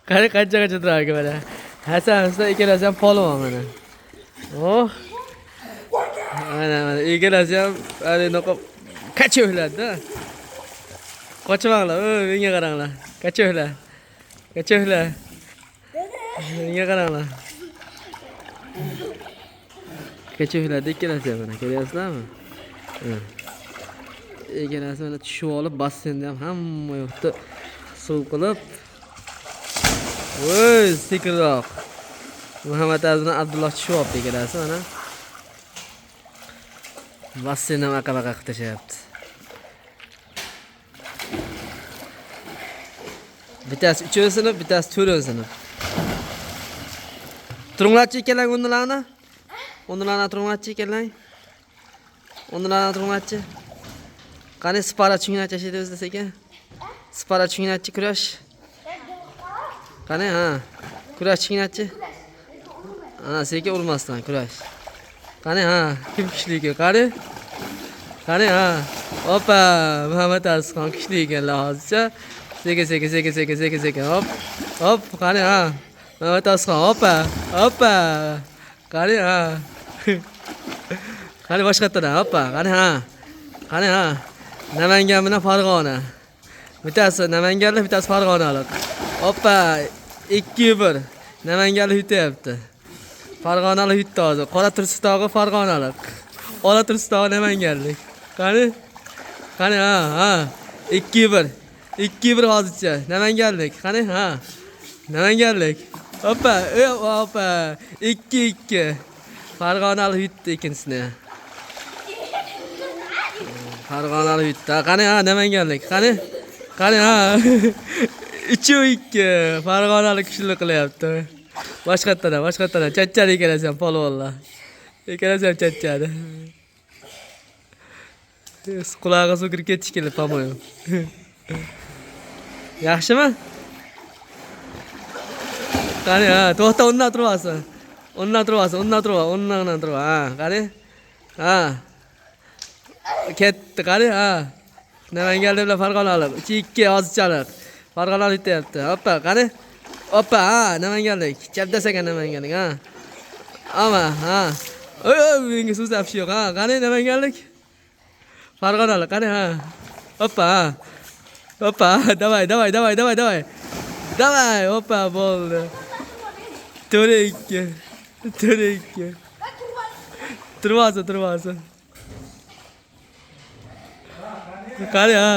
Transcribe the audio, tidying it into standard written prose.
Qani qancha turarki mana. Hasan ikkalasi ham polvon mana. Oh. Mana ikkalasi ham anaqa kacho'hlarda. Qochmanglar, menga qaranglar. Kacho'hlar. Kacho'hlar. Menga qaranglar. Kacho'hlarda ikkalasi ham mana, ko'ryapsizlarmi? Ikkalasi mana tushib olib, basseynda ham hamma yoqda suv qilib. Voy, sekinroq. Muhammad Aziz bilan Abdulloh tushib olibdi ikkalasi mana. Basseynda ham aqa-baqa qilib tashlayapti. Bittasi 3-sinf, bittasi 4-sinf. Turinglarchi ikkalang o'rnlarni. O'rnlarni turinglarchi ikkalang. O'rnlarni turinglarchi. Qani spara tushinglarchi ashada o'zida sekin. Spara tushinglarchi kurash. Qani ha. Kurash tushinglarchi. Ha, sekin urmasdan kurash. Qani ha, kim kuchli ekan? Qani ha. Opa, Muhammad Arzixon kuchli ekanlar hozircha. Sekin. Hop, qani ha. Muhammad Arzixon, opa. Qani ha. Qani boshqa yerdan, opa, qani ha. Namangan bilan Farg'ona. Bittasi namanganlik, bittasi farg'onalik. Opa, 2-1. Namanganlik yutyapti. Farg'onalik yutdi hozir. Qora Turkistog'i farg'onalik. Ola Turkistog'i namanganlik. Qani ha. 2-1. 2-1 hozircha. Namanganlik. Qani ha. Namanganlik. Opa. 2-2. Farg'onalik yutdi ikkinchisini. Farg'onalik yutdi. Qani ha, namanganlik. Qani ha. 3-2. Farg'onalik kuchli qilyapti. Boshqa yerdan. Chachchadi ikkalasi ham polvonlar. Ikkalasi ham chachchadi. Qulog'i suv kirib ketish kerak, по-моему. Yaxshimi? Qani ha, to'xta, undan turvasan. Undan turva. Ha, qani? Ha. Ketdi, qani? Ha. Namanganlik bilan Farg'onalik. 2-2 hozirchalik. Farg'onalik yutyapti. Hoppa, qani? Hoppa, ha, namanganlik. Chapdasagan namanganlik, ha. Ama, ha. Menga so'z afish yo'q, ha. Qani namanganlik? Farg'onalik, qani, ha. Hoppa, ha. Hoppa, давай. Давай, hoppa, bo'ldi. 4-2. Turvasan. Qani, ha.